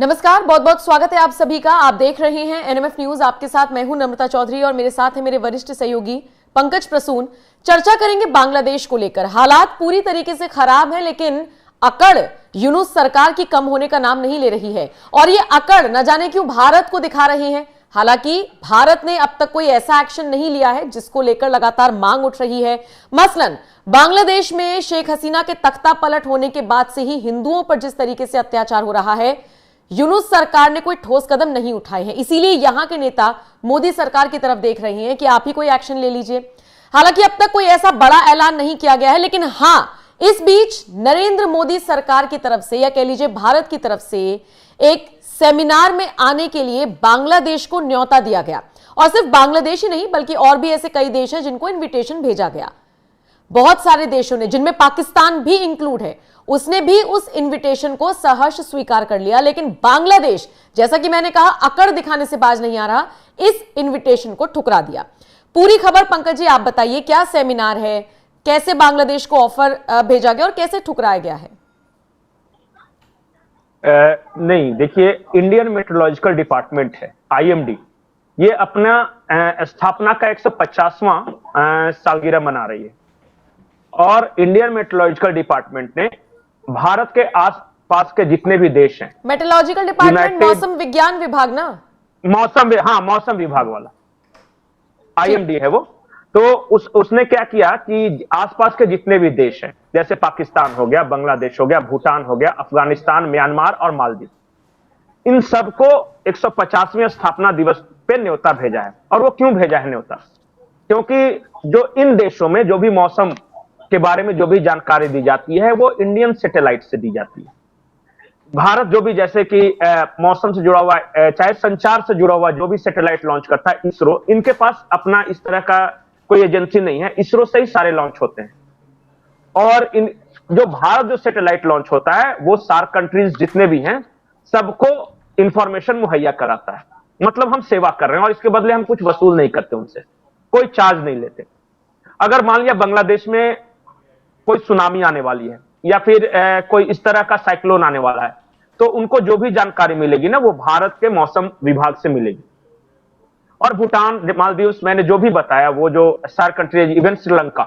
नमस्कार, बहुत बहुत स्वागत है आप सभी का। आप देख रहे हैं एनएमएफ न्यूज। आपके साथ मैं हूं नम्रता चौधरी और मेरे साथ है मेरे वरिष्ठ सहयोगी पंकज प्रसून। चर्चा करेंगे बांग्लादेश को लेकर। हालात पूरी तरीके से खराब है, लेकिन अकड़ यूनुस सरकार की कम होने का नाम नहीं ले रही है और ये अकड़ न जाने क्यों भारत को दिखा रही है। हालांकि भारत ने अब तक कोई ऐसा एक्शन नहीं लिया है जिसको लेकर लगातार मांग उठ रही है। मसलन बांग्लादेश में शेख हसीना के तख्ता पलट होने के बाद से ही हिंदुओं पर जिस तरीके से अत्याचार हो रहा है, यूनुस सरकार ने कोई ठोस कदम नहीं उठाए हैं। इसीलिए यहां के नेता मोदी सरकार की तरफ देख रहे हैं कि आप ही कोई एक्शन ले लीजिए। हालांकि अब तक कोई ऐसा बड़ा ऐलान नहीं किया गया है, लेकिन हां, इस बीच नरेंद्र मोदी सरकार की तरफ से या कह लीजिए भारत की तरफ से एक सेमिनार में आने के लिए बांग्लादेश को न्योता दिया गया। और सिर्फ बांग्लादेश ही नहीं बल्कि और भी ऐसे कई देश हैं जिनको इन्विटेशन भेजा गया। बहुत सारे देशों ने, जिनमें पाकिस्तान भी इंक्लूड है, उसने भी उस इनविटेशन को सहर्ष स्वीकार कर लिया। लेकिन बांग्लादेश, जैसा कि मैंने कहा, अकड़ दिखाने से बाज नहीं आ रहा, इस इनविटेशन को ठुकरा दिया। पूरी खबर पंकज जी आप बताइए, क्या सेमिनार है, कैसे बांग्लादेश को ऑफर भेजा गया और कैसे ठुकराया गया है? नहीं, देखिए, इंडियन मेट्रोलॉजिकल डिपार्टमेंट है आईएमडी, ये अपना स्थापना का 150वां सालगिरह मना रही है। और इंडियन मेट्रोलॉजिकल डिपार्टमेंट ने भारत के आसपास के जितने भी देश हैं, मेट्रोलॉजिकल डिपार्टमेंट मौसम विज्ञान विभाग ना, मौसम विभाग वाला आईएमडी है वो। तो उसने क्या किया कि आसपास के जितने भी देश हैं, जैसे पाकिस्तान हो गया, बांग्लादेश हो गया, भूटान हो गया, अफगानिस्तान, म्यांमार और मालदीव, इन सबको 150वें स्थापना दिवस पे न्योता भेजा है। और वो क्यों भेजा है न्योता? क्योंकि जो इन देशों में जो भी मौसम के बारे में जो भी जानकारी दी जाती है वो इंडियन सैटेलाइट से दी जाती है। भारत जो भी, जैसे कि मौसम से जुड़ा हुआ, चाहे संचार से जुड़ा हुआ जो भी सैटेलाइट लॉन्च करता है, इसरो, इनके पास अपना इस तरह का कोई एजेंसी नहीं है, इसरो से ही सारे लॉन्च होते हैं। और जो भारत जो सैटेलाइट लॉन्च होता है वो सार्क कंट्रीज जितने भी हैं सबको इंफॉर्मेशन मुहैया कराता है। मतलब हम सेवा कर रहे हैं और इसके बदले हम कुछ वसूल नहीं करते, उनसे कोई चार्ज नहीं लेते। अगर मान लिया बांग्लादेश में कोई सुनामी आने वाली है या फिर कोई इस तरह का साइक्लोन आने वाला है, तो उनको जो भी जानकारी मिलेगी ना, वो भारत के मौसम विभाग से मिलेगी। और भूटान, मालदीव, मैंने जो भी बताया, वो जो सार्क कंट्री, इवन श्रीलंका।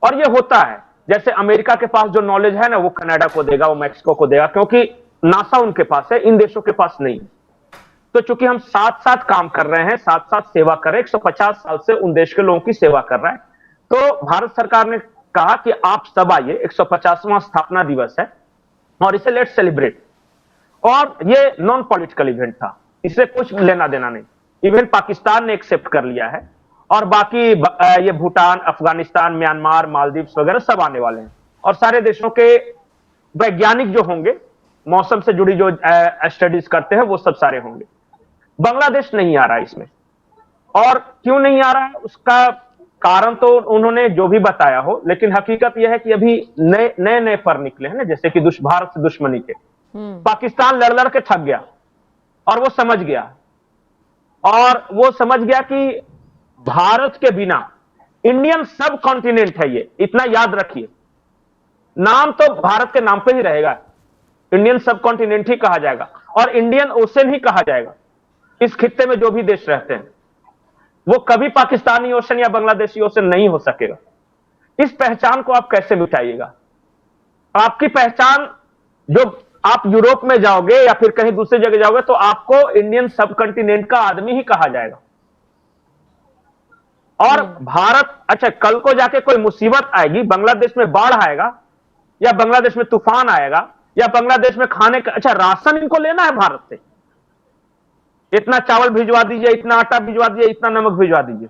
और ये होता है, जैसे अमेरिका के पास जो नॉलेज है ना, वो कनाडा को देगा, वो मैक्सिको को देगा, क्योंकि नासा उनके पास है, इन देशों के पास नहीं। तो चूंकि हम साथ साथ काम कर रहे हैं, साथ साथ सेवा कर रहे हैं, 150 साल से उन देश के लोगों की सेवा कर रहा है, तो भारत सरकार ने कहा कि आप सब आइए, 150वां स्थापना दिवस है और इसे लेट्स सेलिब्रेट। और ये नॉन पॉलिटिकल इवेंट था, इससे कुछ लेना देना नहीं। इवन पाकिस्तान ने एक्सेप्ट कर लिया है और बाकी ये भूटान, अफगानिस्तान, म्यांमार, मालदीव्स वगैरह सब आने वाले हैं। और सारे देशों के वैज्ञानिक जो होंगे, मौसम से जुड़ी जो स्टडीज करते हैं, वो सब सारे होंगे। बांग्लादेश नहीं आ रहा है इसमें। और क्यों नहीं आ रहा है उसका कारण तो उन्होंने जो भी बताया हो, लेकिन हकीकत यह है कि अभी नए नए पर निकले हैं ना, जैसे कि भारत से दुश्मनी के। पाकिस्तान लड़ लड़ के थक गया और वो समझ गया, और वो समझ गया कि भारत के बिना इंडियन सब कॉन्टिनेंट है ये, इतना याद रखिए, नाम तो भारत के नाम पे ही रहेगा, इंडियन सब कॉन्टिनेंट ही कहा जाएगा और इंडियन ओशन ही कहा जाएगा। इस खित्ते में जो भी देश रहते हैं, वो कभी पाकिस्तानी ओशन या बांग्लादेशी ओशन नहीं हो सकेगा। इस पहचान को आप कैसे मिटाइएगा? आपकी पहचान, जो आप यूरोप में जाओगे या फिर कहीं दूसरी जगह जाओगे तो आपको इंडियन सब कॉन्टिनेंट का आदमी ही कहा जाएगा। और भारत, अच्छा, कल को जाके कोई मुसीबत आएगी, बांग्लादेश में बाढ़ आएगा या बांग्लादेश में तूफान आएगा या बांग्लादेश में खाने का, अच्छा, राशन इनको लेना है भारत से, इतना चावल भिजवा दीजिए, इतना आटा भिजवा दीजिए, इतना नमक भिजवा दीजिए,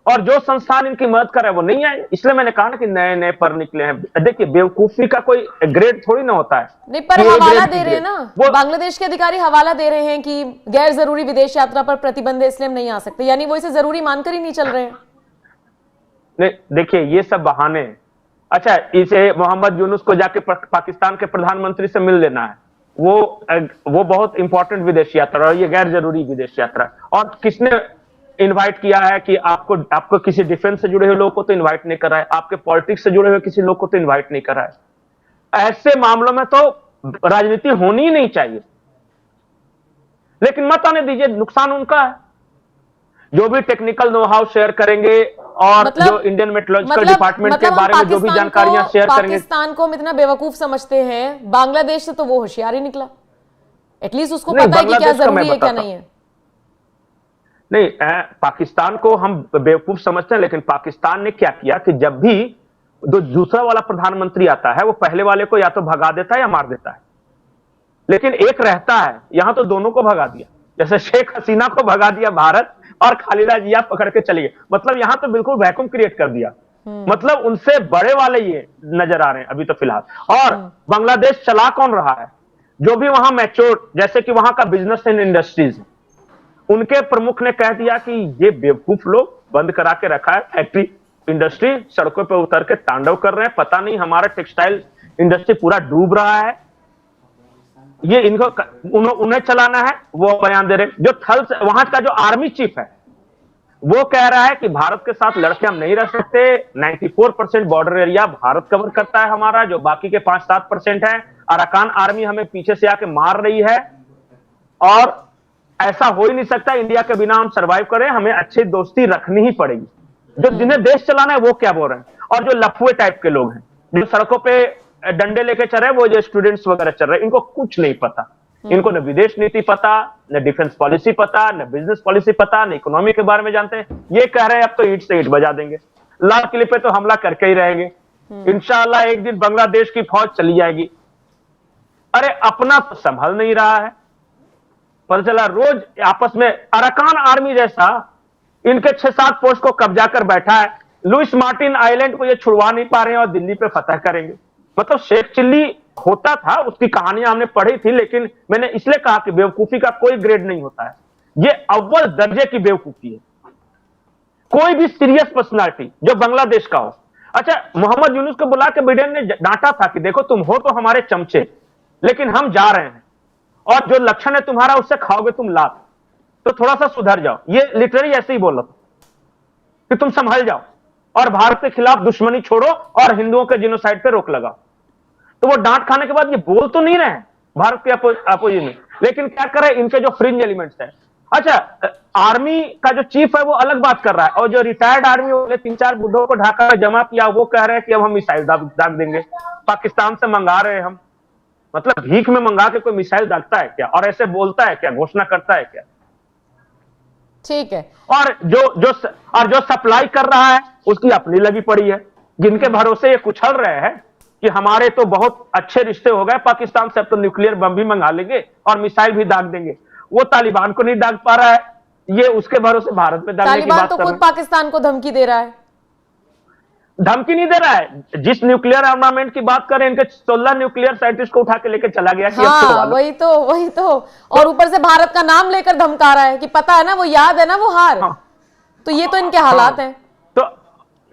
और जो संस्थान इनकी मदद करे वो नहीं आए। इसलिए मैंने कहा ना कि नए नए पर निकले हैं। देखिए, बेवकूफी का कोई ग्रेड थोड़ी ना होता है। नहीं, पर हवाला दे रहे हैं ना, बांग्लादेश के अधिकारी हवाला दे रहे हैं कि गैर जरूरी विदेश यात्रा पर प्रतिबंध है, इसलिए हम नहीं आ सकते, यानी वो इसे जरूरी मानकर ही नहीं चल रहे हैं। नहीं, देखिए, ये सब बहाने हैं। अच्छा, इसे मोहम्मद यूनुस को जाके पाकिस्तान के प्रधानमंत्री से मिल लेना है, वो बहुत इंपॉर्टेंट विदेश यात्रा है, ये गैर जरूरी विदेश यात्रा है। और किसने इनवाइट किया है कि आपको किसी डिफेंस से जुड़े हुए लोगों को तो इनवाइट नहीं कर रहा है, आपके पॉलिटिक्स से जुड़े हुए किसी लोग को तो इनवाइट नहीं कर रहा है। ऐसे मामलों में तो राजनीति होनी ही नहीं चाहिए, लेकिन मत आने दीजिए, नुकसान उनका है। जो भी टेक्निकल नो हाउ शेयर करेंगे और जो इंडियन मेट्रोलॉजिकल डिपार्टमेंट के बारे में जो भी जानकारियां शेयर करेंगे। पाकिस्तान को हम इतना बेवकूफ समझते हैं, बांग्लादेश से तो वो होशियार ही निकला। एटलीस्ट उसको पता है कि क्या जरूरी है क्या नहीं है। नहीं, पाकिस्तान को हम बेवकूफ समझते हैं, लेकिन पाकिस्तान ने क्या किया कि जब भी दूसरा वाला प्रधानमंत्री आता है, वो पहले वाले को या तो भगा देता है या मार देता है, लेकिन एक रहता है। यहां तो दोनों को भगा दिया, जैसे शेख हसीना को भगा दिया भारत और खालिदा जिया पकड़ के चले गए। मतलब यहां तो बिल्कुल वैक्यूम क्रिएट कर दिया। मतलब उनसे बड़े वाले ये नजर आ रहे हैं अभी तो फिलहाल। और बांग्लादेश चला कौन रहा है? जो भी वहां मैच्योर, जैसे कि वहां का बिजनेस एंड इंडस्ट्रीज, उनके प्रमुख ने कह दिया कि ये बेवकूफ लोग बंद करा के रखा है फैक्ट्री इंडस्ट्री, सड़कों पे उतर के तांडव कर रहे हैं, पता नहीं हमारा टेक्सटाइल इंडस्ट्री पूरा डूब रहा है, ये इनको उन्हें चलाना है। वो बयान दे रहे। जो थल वहां का जो आर्मी चीफ है वो कह रहा है कि भारत के साथ लड़के हम नहीं रह सकते। 94% बॉर्डर एरिया भारत कवर करता है हमारा, जो बाकी के 5-7% है अराकान आर्मी हमें पीछे से आके मार रही है, और ऐसा हो ही नहीं सकता इंडिया के बिना हम सरवाइव करें, हमें अच्छी दोस्ती रखनी ही पड़ेगी। जो जिन्हें देश चलाना है वो क्या बोल रहे हैं? और जो लफुए टाइप के लोग हैं जो सड़कों पे डंडे लेके चल रहे हैं, वो जो स्टूडेंट्स वगैरह चल रहे हैं, इनको कुछ नहीं पता। इनको न विदेश नीति पता, न डिफेंस पॉलिसी पता, न बिजनेस पॉलिसी पता, न इकोनॉमी के बारे में जानते हैं। ये कह रहे हैं अब तो ईंट से ईंट बजा देंगे, लाल किले पे तो हमला करके ही रहेंगे, इंशाल्लाह एक दिन बांग्लादेश की फौज चली जाएगी। अरे अपना तो संभल नहीं रहा है। पता चला रोज आपस में अराकान आर्मी जैसा इनके 6-7 पोस्ट को कब्जा कर बैठा है। लुइस मार्टिन आइलैंड को ये छुड़वा नहीं पा रहे हैं और दिल्ली पे फतह करेंगे। मतलब शेख चिल्ली होता था, उसकी कहानियां हमने पढ़ी थी, लेकिन मैंने इसलिए कहा कि बेवकूफी का कोई ग्रेड नहीं होता है, ये अव्वल दर्जे की बेवकूफी है। कोई भी सीरियस पर्सनालिटी जो बांग्लादेश का हो। अच्छा, मोहम्मद यूनुस को बुला के बिडेन ने डांटा था कि देखो तुम हो तो हमारे चमचे, लेकिन हम जा रहे हैं और जो लक्षण है तुम्हारा उससे खाओगे तुम लात, तो थोड़ा सा सुधर जाओ। ये लिटरली ऐसे ही बोला था कि तुम संभल जाओ और भारत के खिलाफ दुश्मनी छोड़ो और हिंदुओं के जिनोसाइड पे रोक लगाओ। तो वो डांट खाने के बाद ये बोल तो नहीं रहे हैं भारत के अपोजिशन में, लेकिन क्या कर रहे हैं इनके जो फ्रिंज एलिमेंट्स है। अच्छा, आर्मी का जो चीफ है वो अलग बात कर रहा है, और जो रिटायर्ड आर्मी वाले 3-4 बुढ़ों को ढाका में जमा किया वो कह रहे हैं कि अब हम मिसाइल दाग देंगे, पाकिस्तान से मंगा रहे हैं हम। मतलब भीख में मंगा के कोई मिसाइल दागता है क्या? और ऐसे बोलता है क्या? घोषणा करता है क्या? ठीक है। और जो सप्लाई कर रहा है उसकी अपनी लगी पड़ी है। जिनके भरोसे ये कुचल रहे हैं कि हमारे तो बहुत अच्छे रिश्ते हो गए पाकिस्तान से, अब तो न्यूक्लियर बम भी मंगा लेंगे और मिसाइल भी दाग देंगे, वो तालिबान को नहीं दाग पा रहा है, ये उसके भरोसे भारत में दागने की बात कर रहे हैं। तालिबान तो खुद पाकिस्तान को धमकी दे रहा है। धमकी नहीं दे रहा है, जिस न्यूक्लियर आर्मामेंट की बात करें, इनके 16 न्यूक्लियर साइंटिस्ट को उठा के लेके चला गया। हाँ, वही तो और ऊपर से भारत का नाम लेकर धमका रहा है कि पता है ना, वो याद है ना वो हार। हाँ। तो ये तो इनके हालात हैं।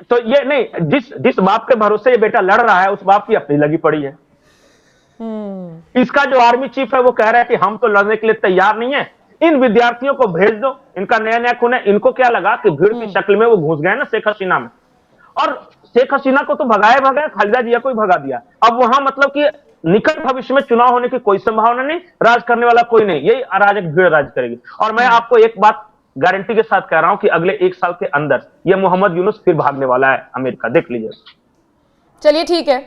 तो ये नहीं, जिस बाप के भरोसे ये बेटा लड़ रहा है उस बाप की अपनी लगी पड़ी है। इसका जो आर्मी चीफ है वो कह रहा है कि हम तो लड़ने के लिए तैयार नहीं है, इन विद्यार्थियों को भेज दो। इनका नया खून है। इनको क्या लगा कि भीड़ की शक्ल में वो घुस गए ना शेख हसीना में, और शेख हसीना को तो भगाए, खालिदा जिया को ही भगा दिया। अब वहां मतलब कि निकट भविष्य में चुनाव होने की कोई संभावना नहीं, राज करने वाला कोई नहीं, यही अराजक भीड़ राज करेगी। और मैं आपको एक बात गारंटी के साथ कह रहा हूं कि अगले 1 साल के अंदर यह मोहम्मद यूनुस फिर भागने वाला है अमेरिका, देख लीजिए। चलिए ठीक है।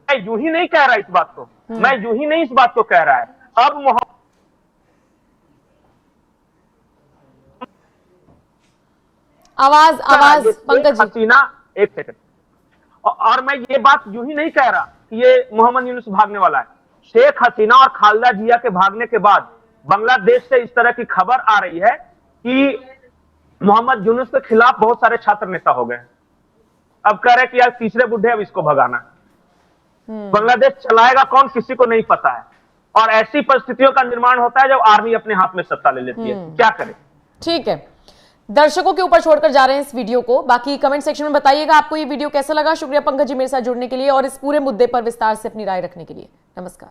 मैं यूं ही नहीं कह रहा इस बात को, मैं यूं ही नहीं इस बात को कह रहा है। अब आवाज पंकज जी, हसीना, एक सेकंड। और मैं ये बात यूं ही नहीं कह रहा कि ये मोहम्मद यूनुस भागने वाला है। शेख हसीना और खालिदा जिया के भागने के बाद बांग्लादेश से इस तरह की खबर आ रही है कि मोहम्मद यूनुस के खिलाफ बहुत सारे छात्र नेता हो गए। अब कह रहे कि यार तीसरे बुढ़े अब इसको भगाना है। बांग्लादेश चलाएगा कौन किसी को नहीं पता है, और ऐसी परिस्थितियों का निर्माण होता है जब आर्मी अपने हाथ में सत्ता ले लेती है। क्या करे? ठीक है, दर्शकों के ऊपर छोड़कर जा रहे हैं इस वीडियो को। बाकी कमेंट सेक्शन में बताइएगा आपको ये वीडियो कैसा लगा। शुक्रिया पंकज जी मेरे साथ जुड़ने के लिए और इस पूरे मुद्दे पर विस्तार से अपनी राय रखने के लिए। नमस्कार।